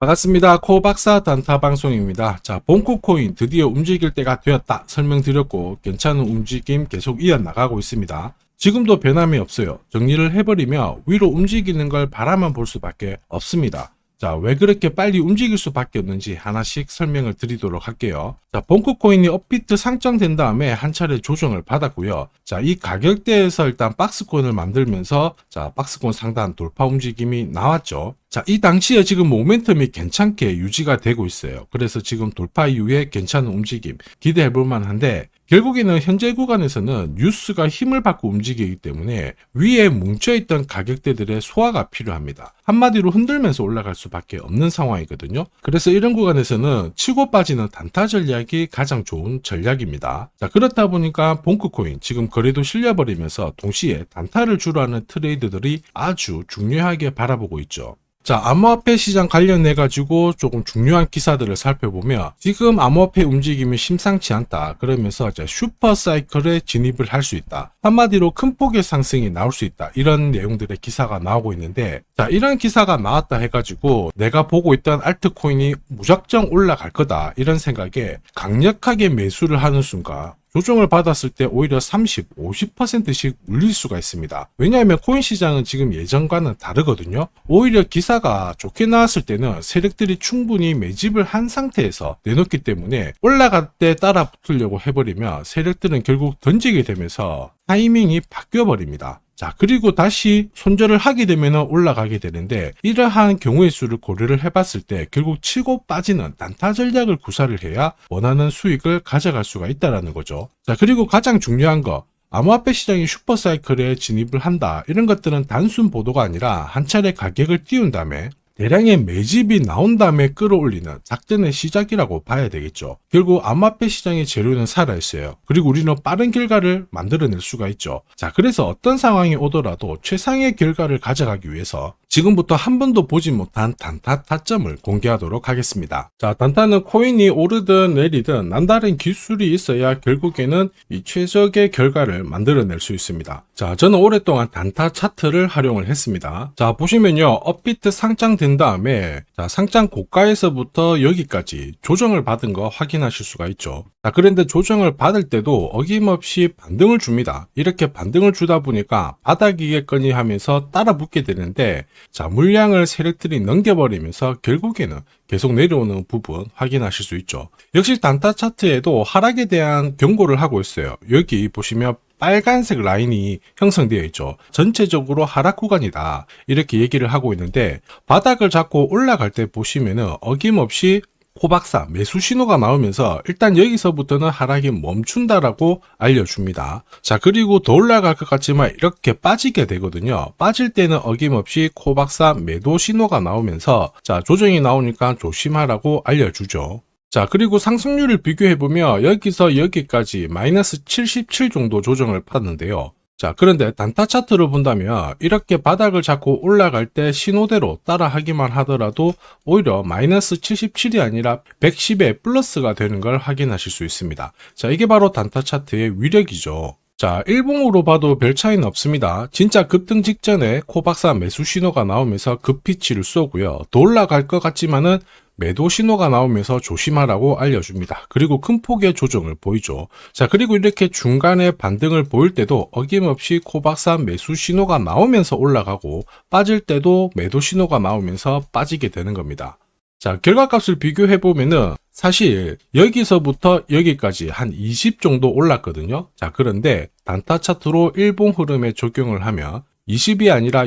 반갑습니다. 코박사 단타 방송입니다. 자, 본코코인 드디어 움직일 때가 되었다 설명드렸고 괜찮은 움직임 계속 이어나가고 있습니다. 지금도 변함이 없어요. 정리를 해버리며 위로 움직이는 걸 바라만 볼 수밖에 없습니다. 자, 왜 그렇게 빨리 움직일 수밖에 없는지 하나씩 설명을 드리도록 할게요. 자, 본코코인이 업비트 상장된 다음에 한 차례 조정을 받았고요. 자, 이 가격대에서 일단 박스권을 만들면서 자, 박스권 상단 돌파 움직임이 나왔죠. 자, 이 당시에 지금 모멘텀이 괜찮게 유지가 되고 있어요. 그래서 지금 돌파 이후에 괜찮은 움직임 기대해 볼 만한데 결국에는 현재 구간에서는 뉴스가 힘을 받고 움직이기 때문에 위에 뭉쳐있던 가격대들의 소화가 필요합니다. 한마디로 흔들면서 올라갈 수밖에 없는 상황이거든요. 그래서 이런 구간에서는 치고 빠지는 단타 전략이 가장 좋은 전략입니다. 자, 그렇다 보니까 본크코인 지금 거래도 실려버리면서 동시에 단타를 주로 하는 트레이더들이 아주 중요하게 바라보고 있죠. 자, 암호화폐 시장 관련해 가지고 조금 중요한 기사들을 살펴보면 지금 암호화폐 움직임이 심상치 않다. 그러면서 이제 슈퍼 사이클에 진입을 할 수 있다. 한마디로 큰 폭의 상승이 나올 수 있다. 이런 내용들의 기사가 나오고 있는데 자, 이런 기사가 나왔다 해가지고 내가 보고 있던 알트코인이 무작정 올라갈 거다. 이런 생각에 강력하게 매수를 하는 순간 조정을 받았을 때 오히려 30, 50%씩 물릴 수가 있습니다. 왜냐하면 코인 시장은 지금 예전과는 다르거든요. 오히려 기사가 좋게 나왔을 때는 세력들이 충분히 매집을 한 상태에서 내놓기 때문에 올라갈 때 따라 붙으려고 해버리면 세력들은 결국 던지게 되면서 타이밍이 바뀌어 버립니다. 자, 그리고 다시 손절을 하게 되면 올라가게 되는데 이러한 경우의 수를 고려를 해봤을 때 결국 치고 빠지는 단타 전략을 구사를 해야 원하는 수익을 가져갈 수가 있다는 거죠. 자, 그리고 가장 중요한 거 암호화폐 시장이 슈퍼사이클에 진입을 한다. 이런 것들은 단순 보도가 아니라 한 차례 가격을 띄운 다음에 대량의 매집이 나온 다음에 끌어올리는 작전의 시작이라고 봐야 되겠죠. 결국 암호화폐 시장의 재료는 살아있어요. 그리고 우리는 빠른 결과를 만들어낼 수가 있죠. 자, 그래서 어떤 상황이 오더라도 최상의 결과를 가져가기 위해서 지금부터 한 번도 보지 못한 단타 타점을 공개하도록 하겠습니다. 자, 단타는 코인이 오르든 내리든 남다른 기술이 있어야 결국에는 이 최적의 결과를 만들어낼 수 있습니다. 자, 저는 오랫동안 단타 차트를 활용을 했습니다. 자, 보시면요. 업비트 상장된 다음에 자, 상장 고가에서부터 여기까지 조정을 받은 거 확인하실 수가 있죠. 자, 그런데 조정을 받을 때도 어김없이 반등을 줍니다. 이렇게 반등을 주다 보니까 바닥이겠거니 하면서 따라 붙게 되는데 자, 물량을 세력들이 넘겨버리면서 결국에는 계속 내려오는 부분 확인하실 수 있죠. 역시 단타 차트에도 하락에 대한 경고를 하고 있어요. 여기 보시면 빨간색 라인이 형성되어 있죠. 전체적으로 하락 구간이다. 이렇게 얘기를 하고 있는데 바닥을 잡고 올라갈 때 보시면은 어김없이 코박사 매수 신호가 나오면서 일단 여기서부터는 하락이 멈춘다라고 알려줍니다. 자, 그리고 더 올라갈 것 같지만 이렇게 빠지게 되거든요. 빠질 때는 어김없이 코박사 매도 신호가 나오면서 자, 조정이 나오니까 조심하라고 알려주죠. 자, 그리고 상승률을 비교해보면 여기서 여기까지 마이너스 77 정도 조정을 받았는데요. 자, 그런데 단타 차트로 본다면 이렇게 바닥을 잡고 올라갈 때 신호대로 따라 하기만 하더라도 오히려 마이너스 77이 아니라 110의 플러스가 되는 걸 확인하실 수 있습니다. 자, 이게 바로 단타 차트의 위력이죠. 자, 일봉으로 봐도 별 차이는 없습니다. 진짜 급등 직전에 코박사 매수 신호가 나오면서 급피치를 쏘고요. 더 올라갈 것 같지만은 매도 신호가 나오면서 조심하라고 알려줍니다. 그리고 큰 폭의 조정을 보이죠. 자, 그리고 이렇게 중간에 반등을 보일 때도 어김없이 코박사 매수 신호가 나오면서 올라가고 빠질 때도 매도 신호가 나오면서 빠지게 되는 겁니다. 자, 결과값을 비교해보면은 사실 여기서부터 여기까지 한 20 정도 올랐거든요. 자, 그런데 단타 차트로 일봉 흐름에 적용을 하면 20이 아니라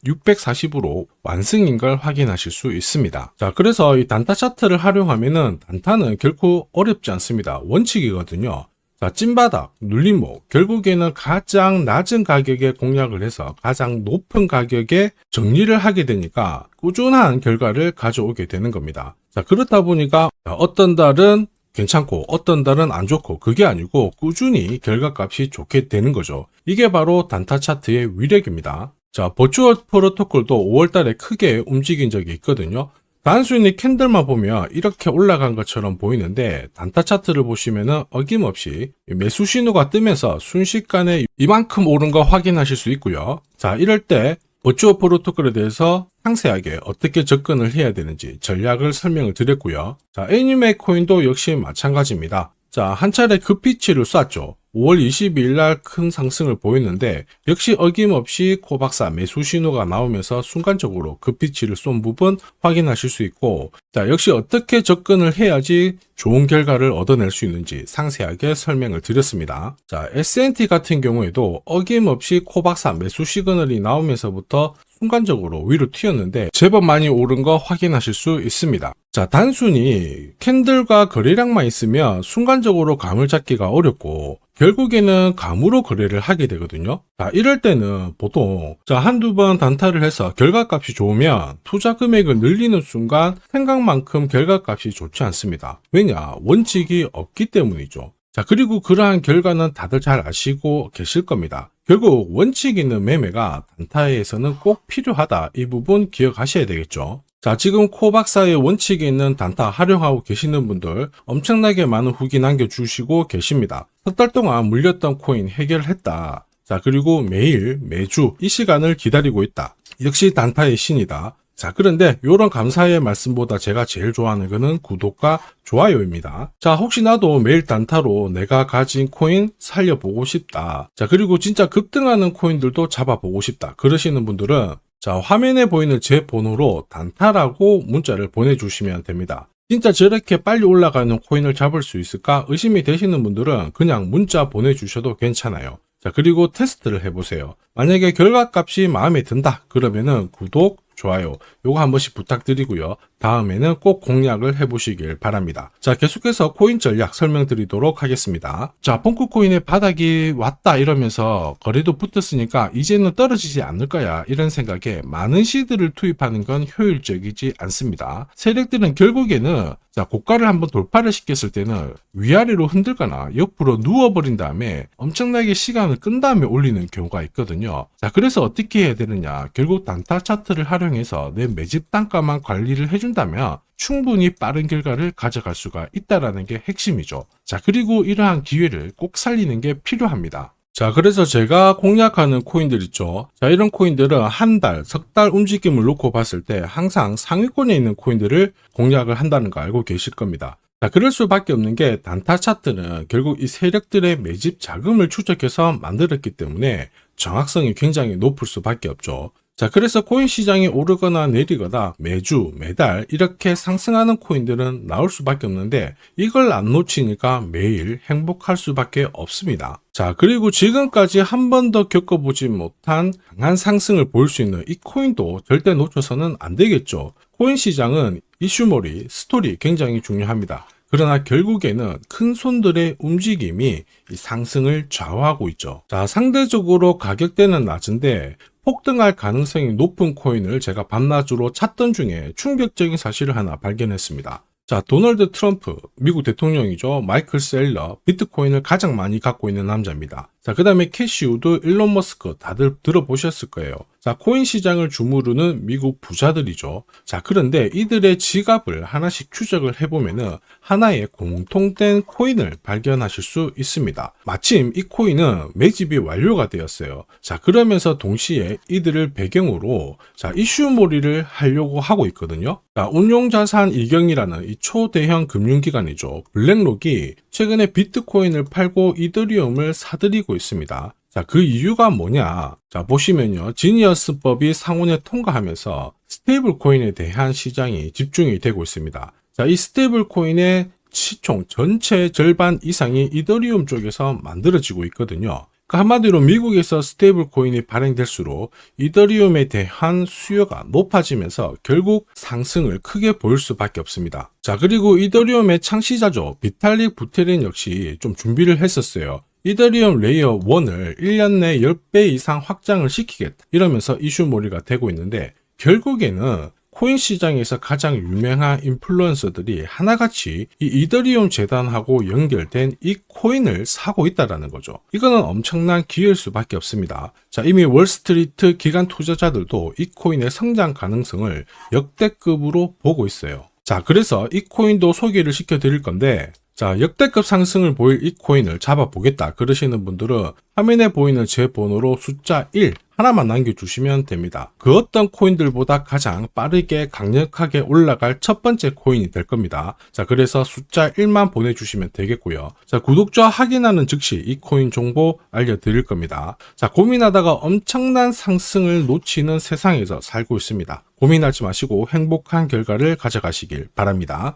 640으로 완승인 걸 확인하실 수 있습니다. 자, 그래서 이 단타 차트를 활용하면은 단타는 결코 어렵지 않습니다. 원칙이거든요. 자, 찐바닥, 눌림목, 결국에는 가장 낮은 가격에 공략을 해서 가장 높은 가격에 정리를 하게 되니까 꾸준한 결과를 가져오게 되는 겁니다. 자, 그렇다 보니까 어떤 달은 괜찮고 어떤 달은 안 좋고 그게 아니고 꾸준히 결과값이 좋게 되는 거죠. 이게 바로 단타 차트의 위력입니다. 자, 버추얼 프로토콜도 5월달에 크게 움직인 적이 있거든요. 단순히 캔들만 보면 이렇게 올라간 것처럼 보이는데 단타 차트를 보시면은 어김없이 매수 신호가 뜨면서 순식간에 이만큼 오른 거 확인하실 수 있고요. 자, 이럴 때 버추어 프로토콜에 대해서 상세하게 어떻게 접근을 해야 되는지 전략을 설명을 드렸고요. 자, 애니메 코인도 역시 마찬가지입니다. 자, 한 차례 급피치를 쐈죠. 5월 22일 날 큰 상승을 보였는데 역시 어김없이 코박사 매수 신호가 나오면서 순간적으로 급피치를 쏜 부분 확인하실 수 있고, 자, 역시 어떻게 접근을 해야지 좋은 결과를 얻어낼 수 있는지 상세하게 설명을 드렸습니다. 자, S&T 같은 경우에도 어김없이 코박사 매수 시그널이 나오면서부터 순간적으로 위로 튀었는데 제법 많이 오른 거 확인하실 수 있습니다. 자, 단순히 캔들과 거래량만 있으면 순간적으로 감을 잡기가 어렵고 결국에는 감으로 거래를 하게 되거든요. 자, 이럴 때는 보통 한두 번 단타를 해서 결과값이 좋으면 투자 금액을 늘리는 순간 생각만큼 결과값이 좋지 않습니다. 왜냐? 원칙이 없기 때문이죠. 자, 그리고 그러한 결과는 다들 잘 아시고 계실 겁니다. 결국 원칙 있는 매매가 단타에서는 꼭 필요하다. 이 부분 기억하셔야 되겠죠. 자, 지금 코박사의 원칙이 있는 단타 활용하고 계시는 분들 엄청나게 많은 후기 남겨주시고 계십니다. 석 달 동안 물렸던 코인 해결했다. 자, 그리고 매일, 매주 이 시간을 기다리고 있다. 역시 단타의 신이다. 자, 그런데 이런 감사의 말씀보다 제가 제일 좋아하는 거는 구독과 좋아요입니다. 자, 혹시나도 매일 단타로 내가 가진 코인 살려보고 싶다. 자, 그리고 진짜 급등하는 코인들도 잡아보고 싶다. 그러시는 분들은 자, 화면에 보이는 제 번호로 단타라고 문자를 보내주시면 됩니다. 진짜 저렇게 빨리 올라가는 코인을 잡을 수 있을까 의심이 되시는 분들은 그냥 문자 보내주셔도 괜찮아요. 자, 그리고 테스트를 해보세요. 만약에 결과값이 마음에 든다 그러면은 구독, 좋아요 요거 한 번씩 부탁드리고요. 다음에는 꼭 공략을 해보시길 바랍니다. 자, 계속해서 코인 전략 설명드리도록 하겠습니다. 자, 펑크코인의 바닥이 왔다 이러면서 거래도 붙었으니까 이제는 떨어지지 않을 거야 이런 생각에 많은 시드를 투입하는 건 효율적이지 않습니다. 세력들은 결국에는 자, 고가를 한번 돌파를 시켰을 때는 위아래로 흔들거나 옆으로 누워버린 다음에 엄청나게 시간을 끈 다음에 올리는 경우가 있거든요. 자, 그래서 어떻게 해야 되느냐? 결국 단타 차트를 활용해서 내 매집 단가만 관리를 해준다면 충분히 빠른 결과를 가져갈 수가 있다는 게 핵심이죠. 자, 그리고 이러한 기회를 꼭 살리는 게 필요합니다. 자, 그래서 제가 공략하는 코인들 있죠. 자, 이런 코인들은 한 달, 석 달 움직임을 놓고 봤을 때 항상 상위권에 있는 코인들을 공략을 한다는 거 알고 계실 겁니다. 자, 그럴 수밖에 없는 게 단타 차트는 결국 이 세력들의 매집 자금을 추적해서 만들었기 때문에 정확성이 굉장히 높을 수밖에 없죠. 자, 그래서 코인 시장이 오르거나 내리거나 매주, 매달 이렇게 상승하는 코인들은 나올 수밖에 없는데 이걸 안 놓치니까 매일 행복할 수밖에 없습니다. 자, 그리고 지금까지 한 번도 겪어보지 못한 강한 상승을 보일 수 있는 이 코인도 절대 놓쳐서는 안 되겠죠. 코인 시장은 이슈몰이, 스토리 굉장히 중요합니다. 그러나 결국에는 큰 손들의 움직임이 이 상승을 좌우하고 있죠. 자, 상대적으로 가격대는 낮은데 폭등할 가능성이 높은 코인을 제가 밤낮으로 찾던 중에 충격적인 사실을 하나 발견했습니다. 자, 도널드 트럼프, 미국 대통령이죠. 마이클 셀러, 비트코인을 가장 많이 갖고 있는 남자입니다. 자, 그 다음에 캐시우드, 일론 머스크 다들 들어보셨을 거예요. 자, 코인 시장을 주무르는 미국 부자들이죠. 자, 그런데 이들의 지갑을 하나씩 추적을 해보면은 하나의 공통된 코인을 발견하실 수 있습니다. 마침 이 코인은 매집이 완료가 되었어요. 자, 그러면서 동시에 이들을 배경으로 자, 이슈몰이를 하려고 하고 있거든요. 자, 운용자산 이경이라는 이 초대형 금융기관이죠. 블랙록이 최근에 비트코인을 팔고 이더리움을 사들이고 있습니다. 자, 그 이유가 뭐냐? 자, 보시면요. 지니어스법이 상원에 통과하면서 스테이블 코인에 대한 시장이 집중이 되고 있습니다. 자, 이 스테이블 코인의 시총 전체 절반 이상이 이더리움 쪽에서 만들어지고 있거든요. 한마디로 미국에서 스테이블 코인이 발행될수록 이더리움에 대한 수요가 높아지면서 결국 상승을 크게 보일 수밖에 없습니다. 자, 그리고 이더리움의 창시자죠. 비탈릭 부테린 역시 좀 준비를 했었어요. 이더리움 레이어 1을 1년 내 10배 이상 확장을 시키겠다. 이러면서 이슈몰이가 되고 있는데 결국에는 코인 시장에서 가장 유명한 인플루언서들이 하나같이 이 이더리움 재단하고 연결된 이 코인을 사고 있다는 거죠. 이거는 엄청난 기회일 수밖에 없습니다. 자, 이미 월스트리트 기관 투자자들도 이 코인의 성장 가능성을 역대급으로 보고 있어요. 자, 그래서 이 코인도 소개를 시켜드릴 건데 자, 역대급 상승을 보일 이 코인을 잡아보겠다 그러시는 분들은 화면에 보이는 제 번호로 숫자 1 하나만 남겨주시면 됩니다. 그 어떤 코인들보다 가장 빠르게 강력하게 올라갈 첫 번째 코인이 될 겁니다. 자, 그래서 숫자 1만 보내주시면 되겠고요. 자, 구독자 확인하는 즉시 이 코인 정보 알려드릴 겁니다. 자, 고민하다가 엄청난 상승을 놓치는 세상에서 살고 있습니다. 고민하지 마시고 행복한 결과를 가져가시길 바랍니다.